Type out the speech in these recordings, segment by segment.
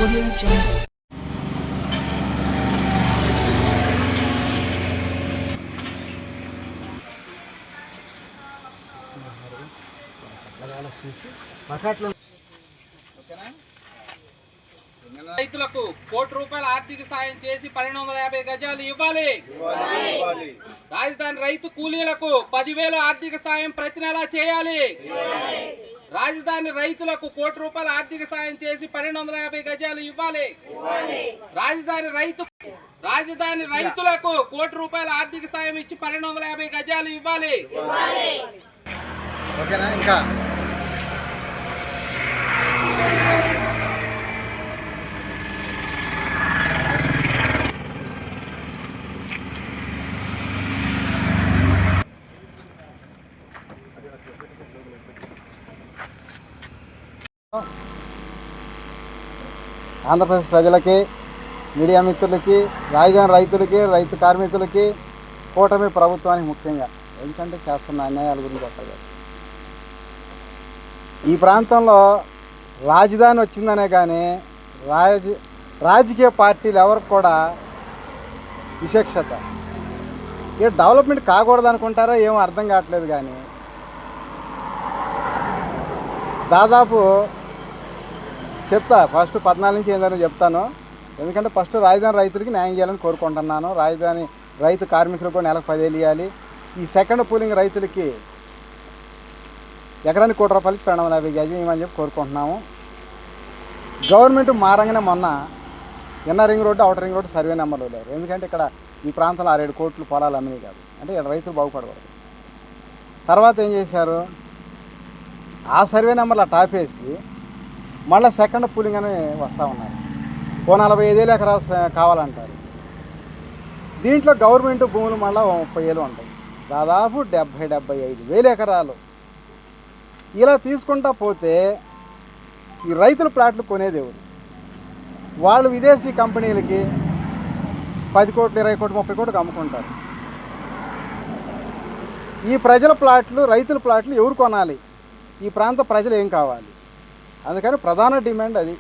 Audio Jungle. రైతులకు ₹1 ఆర్థిక సాయం చేసి 1250 గజాలు ఇవ్వాలి. రాజధాని రైతు కూలీలకు 10,000 ఆర్థిక సాయం ప్రతి నెల చేయాలి. రాజధాని రైతులకు ₹1 ఆర్థిక సాయం చేసి 1250 గజాలు ఇవ్వాలి. రాజధాని రైతులకు ₹1 ఆర్థిక సాయం ఇచ్చి 1250 గజాలు ఇవ్వాలి. ఓకేనా? ఇంకా ఆంధ్రప్రదేశ్ ప్రజలకి, మీడియా మిత్రులకి, రాజధాని రైతులకి, రైతు కార్మికులకి, కూటమి ప్రభుత్వానికి ముఖ్యంగా ఎందుకంటే చేస్తున్న అన్యాయాల గురించి చెప్పాలి. ఈ ప్రాంతంలో రాజధాని వచ్చిందనే కానీ రాజకీయ పార్టీలు ఎవరికి కూడా విశేషత ఏ డెవలప్మెంట్ కాకూడదు అనుకుంటారో ఏమో అర్థం కావట్లేదు. కానీ దాదాపు చెప్తా, ఫస్ట్ 14 నుంచి ఏందని చెప్తాను. ఎందుకంటే ఫస్ట్ రాజధాని రైతులకి న్యాయం చేయాలని కోరుకుంటున్నాను. రాజధాని రైతు కార్మికులకు కూడా నెలకు 10,000 ఇవ్వాలి. ఈ సెకండ్ పూలింగ్ రైతులకి ఎకరానికి ₹1 1250 గజం ఇవ్వమని చెప్పి కోరుకుంటున్నాము. గవర్నమెంట్ మారంగానే మొన్న inner ring road, outer ring road survey నెంబర్లు లేరు. ఎందుకంటే ఇక్కడ ఈ ప్రాంతంలో 6-7 కోట్లు పొలాలు అమ్మినాయి కాదు, అంటే ఇక్కడ రైతులు బాగుపడకూడదు. తర్వాత ఏం చేశారు, ఆ సర్వే నెంబర్లు టాపేసి మళ్ళీ సెకండ్ పూలింగ్ అని వస్తూ ఉన్నారు. 45,000 ఎకరాలు కావాలంటారు. దీంట్లో గవర్నమెంట్ భూములు మళ్ళీ 30,000 ఉంటాయి. దాదాపు 70,000-75,000 ఎకరాలు. ఇలా తీసుకుంటా పోతే ఈ రైతుల ప్లాట్లు కొనేది ఎవరు? వాళ్ళు విదేశీ కంపెనీలకి 10 కోట్లు, 20 కోట్లు, 30 కోట్లకు అమ్ముకుంటారు. ఈ ప్రజల ప్లాట్లు, రైతుల ప్లాట్లు ఎవరు కొనాలి? ఈ ప్రాంత ప్రజలు ఏం కావాలి? అందుకని ప్రధాన డిమాండ్ అది.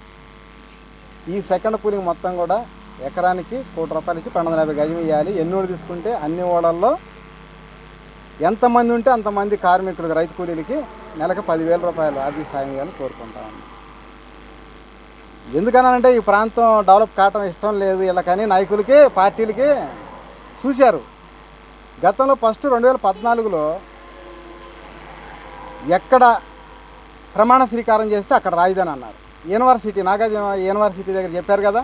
ఈ సెకండ్ పూలింగ్ మొత్తం కూడా ఎకరానికి ₹1 ఇచ్చి 1250 గజం ఇవ్వాలి. ఎన్నోడు తీసుకుంటే అన్ని ఓడల్లో ఎంతమంది ఉంటే అంతమంది కార్మికులకు, రైతు కూలీలకి నెలకు ₹10,000 ఆర్థిక సాయం ఇవ్వాలని కోరుకుంటామని. ఎందుకనంటే ఈ ప్రాంతం డెవలప్ కావటం ఇష్టం లేదు వీళ్ళకని నాయకులకి, పార్టీలకి చూశారు. గతంలో ఫస్ట్ 2014లో ఎక్కడ ప్రమాణ స్వీకారం చేస్తే అక్కడ రాజధాని అన్నారు. యూనివర్సిటీ, నాగార్జున యూనివర్సిటీ దగ్గర చెప్పారు కదా.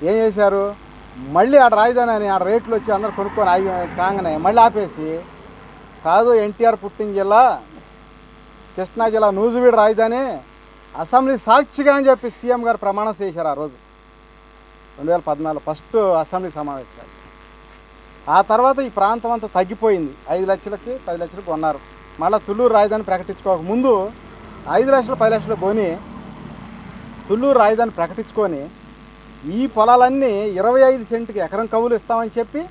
ఏం చేశారు, మళ్ళీ ఆడ రాజధాని అని ఆడ రేట్లు వచ్చి అందరు కొనుక్కొని ఆగి కాగానే మళ్ళీ ఆపేసి, కాదు ఎన్టీఆర్ పుట్టిన జిల్లా కృష్ణా జిల్లా నూజివీడు రాజధాని, అసెంబ్లీ సాక్షిగా అని చెప్పి సీఎం గారు ప్రమాణం చేశారు. ఆ రోజు 2014 ఫస్ట్ అసెంబ్లీ సమావేశాలు. ఆ తర్వాత ఈ ప్రాంతం అంతా తగ్గిపోయింది. 5 లక్షలకి 10 లక్షలకు కొన్నారు. మళ్ళీ తుళ్ళూరు రాజధాని ప్రకటించుకోక ముందు 5 లక్షలు 10 లక్షలు కొని తుళ్ళూరు రాజధాని ప్రకటించుకొని ఈ పొలాలన్నీ 25 సెంటుకి ఎకరం కవులు ఇస్తామని చెప్పి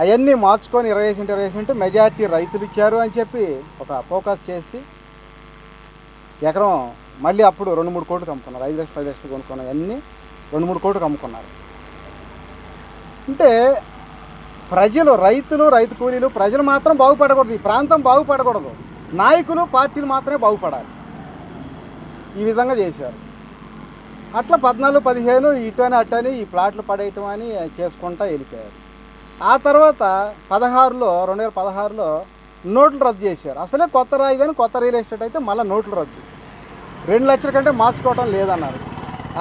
అవన్నీ మార్చుకొని 20 సెంటు మెజారిటీ రైతులు ఇచ్చారు అని చెప్పి ఒక ఫోకస్ చేసి ఎకరం మళ్ళీ అప్పుడు 2-3 కోట్లు అమ్ముకున్నారు. 5 లక్షలు 10 లక్షలు కొనుక్కున్నారు. అన్నీ 2-3 కోట్లకు అమ్ముకున్నారు. అంటే ప్రజలు, రైతులు, రైతు కూలీలు, ప్రజలు మాత్రం బాగుపడకూడదు. ఈ ప్రాంతం బాగుపడకూడదు. నాయకులు, పార్టీలు మాత్రమే బాగుపడాలి. ఈ విధంగా చేశారు. అట్లా 14, 15 ఇటని అట్టని ఈ ప్లాట్లు పడేయటం అని చేసుకుంటా వెళ్ళిపోయారు. ఆ తర్వాత 2016లో నోట్లు రద్దు చేశారు. అసలే కొత్త రాజధాని, కొత్త రియల్ ఎస్టేట్ అయితే మళ్ళీ నోట్లు రద్దు. 2 లక్షల కంటే మార్చుకోవటం లేదన్నారు.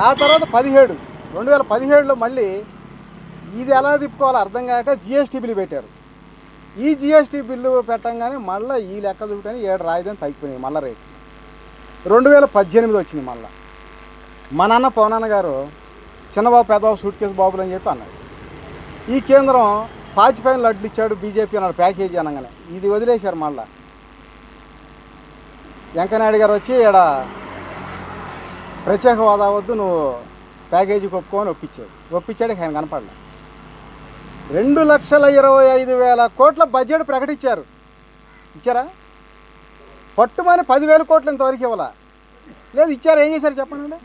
ఆ తర్వాత 2017లో మళ్ళీ ఇది ఎలా తిప్పుకోవాలో అర్థం కాక జిఎస్టీ బిల్లు పెట్టారు. ఈ జిఎస్టీ బిల్లు పెట్టంగానే మళ్ళీ ఈ లెక్క చూడటానికి 7 రాజధాని తగ్గిపోయినాయి. మళ్ళీ రేటు 2018 వచ్చింది. మళ్ళీ మా నాన్న పవనాన్న గారు చిన్నబాబు పెద్దబాబు సూట్ కేసు బాబులు అని చెప్పి అన్నారు. ఈ కేంద్రం 45 లడ్లు ఇచ్చాడు బీజేపీ అన్నాడు ప్యాకేజీ అనగానే. ఇది వదిలేశారు. మళ్ళీ వెంకయ్యనాయుడు గారు వచ్చి ఇక్కడ ప్రత్యేక హోదా వద్దు, నువ్వు ప్యాకేజీకి ఒప్పుకోని ఒప్పించాడు. ఆయన కనపడలే. 2,25,000 కోట్ల బడ్జెట్ ప్రకటించారు. ఇచ్చారా? పట్టుమని 10,000 కోట్లు ఇంతవరకు ఇవ్వాల. లేదు. ఇచ్చారు, ఏం చేశారు చెప్పండి.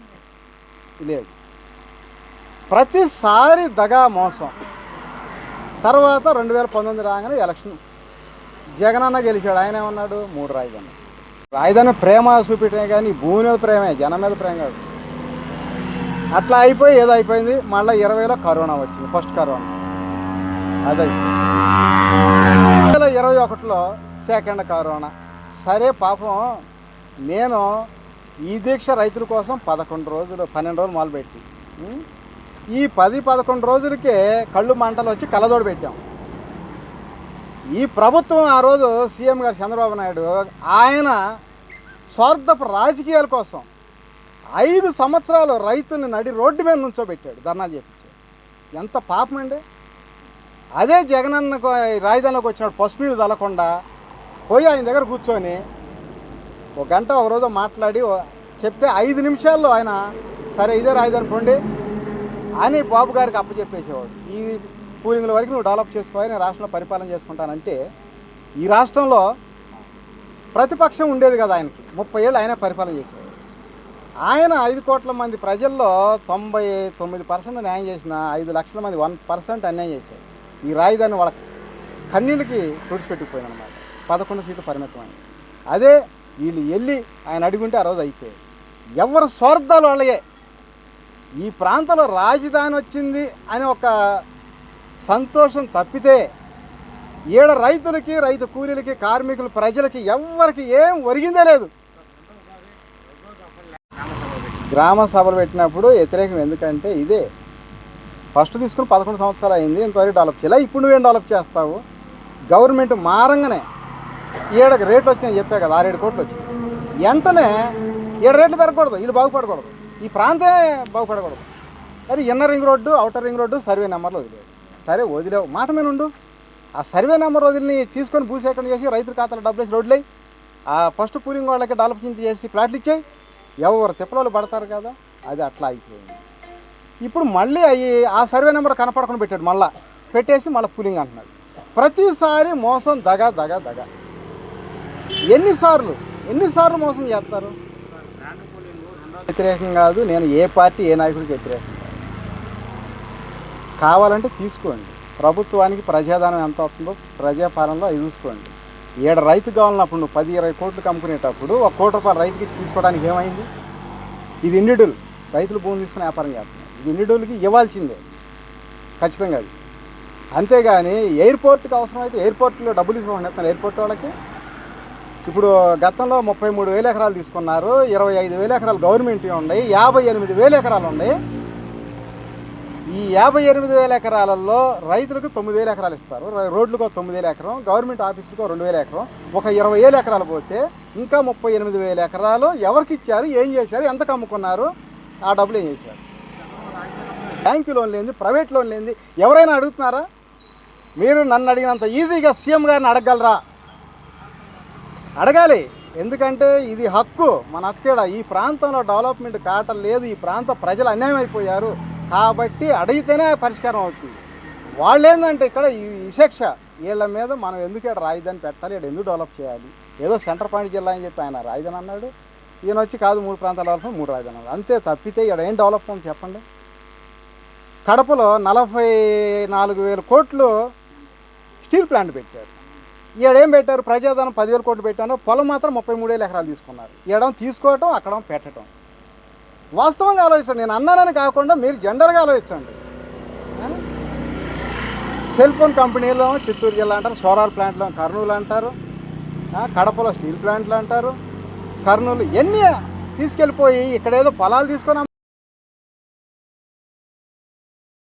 లేదు. ప్రతిసారి దగా మోసం. తర్వాత 2019 రాగానే ఎలక్షన్ జగనన్న గెలిచాడు. ఆయన ఏమన్నాడు? 3 రాజధాని. రాజధాని ప్రేమ చూపించే కానీ భూమి మీద ప్రేమే, జనం మీద ప్రేమ కాదు. అట్లా అయిపోయి ఏదో అయిపోయింది. మళ్ళీ 2020లో కరోనా వచ్చింది, ఫస్ట్ కరోనా. అదే 2021లో సెకండ్ కరోనా. సరే పాపం నేను ఈ దీక్ష రైతుల కోసం 12 రోజులు మొదలుపెట్టి ఈ 10-11 రోజులకే కళ్ళు మంటలు వచ్చి కళ్ళజోడు పెట్టాం. ఈ ప్రభుత్వం ఆ రోజు సీఎం గారు చంద్రబాబు నాయుడు ఆయన స్వార్థపు రాజకీయాల కోసం 5 సంవత్సరాలు రైతుల్ని నడి రోడ్డు మీద నుంచోబెట్టాడు, ధర్నాలు చేపించాడు. ఎంత పాపం అండి. అదే జగనన్నకు రాజధానిలోకి వచ్చినప్పుడు పసుపు నీళ్ళు చల్లకుండా పోయి ఆయన దగ్గర కూర్చొని 1 గంట ఒక రోజు మాట్లాడి చెప్తే 5 నిమిషాల్లో ఆయన సరే ఇదే రాజధాని పోండి అని బాబు గారికి అప్పచెప్పేసేవాడు. ఈ కూలింగ్ల వరకు నువ్వు డెవలప్ చేసుకోవాలి, నేను రాష్ట్రంలో పరిపాలన చేసుకుంటానంటే ఈ రాష్ట్రంలో ప్రతిపక్షం ఉండేది కదా ఆయనకి. 30 ఏళ్ళు ఆయనే పరిపాలన చేసేవాడు. ఆయన 5 కోట్ల మంది ప్రజల్లో 99% న్యాయం చేసిన 5 లక్షల మంది 1% అన్యాయం చేశారు. ఈ రాజధాని వాళ్ళ కన్నీళ్ళకి తుడిచిపెట్టుకుపోయిందన్నమాట. 11 సీట్లు పరిమితం అయింది. అదే వీళ్ళు వెళ్ళి ఆయన అడుగుంటే ఆ రోజు అయిపోయాయి. ఎవరి స్వార్థాలు వాళ్ళయే. ఈ ప్రాంతంలో రాజధాని వచ్చింది అని ఒక సంతోషం తప్పితే ఈడ రైతులకి, రైతు కూలీలకి, కార్మికులు, ప్రజలకి ఎవ్వరికి ఏం ఒరిగిందే లేదు. గ్రామ సభలు పెట్టినప్పుడు వ్యతిరేకం. ఎందుకంటే ఇదే ఫస్ట్ తీసుకుని 11 సంవత్సరాలు అయింది, ఇంతవరకు డెవలప్ చేయాలి. ఇప్పుడు నువ్వేం డెవలప్ చేస్తావు? గవర్నమెంట్ మారంగానే ఈడకి రేట్లు వచ్చినాయి చెప్పా కదా, 6-7 కోట్లు వచ్చినాయి. వెంటనే ఈడ రేట్లు పెరగకూడదు, వీళ్ళు బాగుపడకూడదు, ఈ ప్రాంతమే బాగుపడకూడదు. మరి inner ring road, outer ring road survey నెంబర్లు వదిలేవు. సరే వదిలేవు, మాట మీద ఉండు. ఆ సర్వే నెంబర్ వదిలిని తీసుకొని భూసేకరణ చేసి రైతుల ఖాతాలో డబ్బులు వేసి రోడ్లు ఆ ఫస్ట్ పూలింగ్ వాళ్ళకి డెవలప్మెంట్ చేసి ప్లాట్లు ఇచ్చాయి. ఎవరు తిప్పలు పడతారు కదా, అది అట్లా అయిపోయింది. ఇప్పుడు మళ్ళీ ఆ సర్వే నెంబర్ కనపడకుండా పెట్టాడు, మళ్ళీ పెట్టేసి మళ్ళీ పూలింగ్ అంటున్నాడు. ప్రతిసారి మోసం, దగా. ఎన్నిసార్లు మోసం చేస్తారు? వ్యతిరేకం కాదు, నేను ఏ పార్టీ ఏ నాయకుడికి వ్యతిరేకం కాదు. కావాలంటే తీసుకోండి, ప్రభుత్వానికి ప్రజాధనం ఎంత అవుతుందో ప్రజాపాలనలో అది చూసుకోండి. ఈడ రైతు కావాలన్నప్పుడు నువ్వు 10-20 కోట్లకు అమ్ముకునేటప్పుడు 1 కోటి రూపాయలు రైతుకి ఇచ్చి తీసుకోవడానికి ఏమైంది? ఇది ఇండివిడ్యువల్, రైతులు భూమి తీసుకుని వ్యాపారం చేస్తున్నారు. ఇది ఇండివిడ్యువల్కి ఇవ్వాల్సిందే ఖచ్చితంగా అది. అంతేగాని ఎయిర్పోర్ట్కి అవసరమైతే ఎయిర్పోర్ట్లో డబ్బులు తీసుకోండి ఎయిర్పోర్ట్ వాళ్ళకి. ఇప్పుడు గతంలో 33,000 ఎకరాలు తీసుకున్నారు, 25,000 ఎకరాలు గవర్నమెంట్ ఉన్నాయి, 58,000 ఎకరాలు ఉన్నాయి. ఈ 58,000 ఎకరాలలో రైతులకు 9,000 ఎకరాలు ఇస్తారు, రోడ్లకు 9,000 ఎకరం, గవర్నమెంట్ ఆఫీసులకు 2,000 ఎకరం, ఒక 20,000 ఎకరాలు పోతే ఇంకా 38,000 ఎకరాలు ఎవరికి ఇచ్చారు, ఏం చేశారు, ఎంతకు అమ్ముకున్నారు, ఆ డబ్బులు ఏం చేశారు? బ్యాంకు లోన్ లేనిది, ప్రైవేట్ లోన్ లేనిది ఎవరైనా అడుగుతున్నారా? మీరు నన్ను అడిగినంత ఈజీగా సీఎం గారిని అడగగలరా? అడగాలి. ఎందుకంటే ఇది హక్కు, మన హక్కేడా. ఈ ప్రాంతంలో డెవలప్మెంట్ కావటం లేదు, ఈ ప్రాంత ప్రజలు అన్యాయం అయిపోయారు కాబట్టి అడిగితేనే పరిష్కారం అవుతుంది. వాళ్ళు ఏంటంటే ఇక్కడ ఈ విశేష వీళ్ళ మీద మనం ఎందుకు ఇక్కడ రాజధాని పెట్టాలి, ఇక్కడ ఎందుకు డెవలప్ చేయాలి, ఏదో సెంటర్ పాయింట్ జిల్లా అని చెప్పి ఆయన రాజధాని అన్నాడు, ఈయన వచ్చి కాదు 3 ప్రాంతాల డెవలప్మెంట్ 3 రాజధాని అన్నాడు. అంతే తప్పితే ఇక్కడ ఏం డెవలప్ ఉంది చెప్పండి? కడపలో 44,000 కోట్లు స్టీల్ ప్లాంట్ పెట్టారు. ఈడేం పెట్టారు? ప్రజాధనం 10,000 కోట్లు పెట్టారు, పొలం మాత్రం 33,000 ఎకరాలు తీసుకున్నారు. ఈడడం తీసుకోవటం, అక్కడ పెట్టడం. వాస్తవంగా ఆలోచించండి, నేను అన్నానని కాకుండా మీరు జనరల్గా ఆలోచించండి. సెల్ ఫోన్ కంపెనీలో చిత్తూరు జిల్లా అంటారు, సోలార్ ప్లాంట్లో కర్నూలు అంటారు, కడపలో స్టీల్ ప్లాంట్లు అంటారు, కర్నూలు ఎన్ని తీసుకెళ్ళిపోయి ఇక్కడ ఏదో పొలాలు తీసుకొని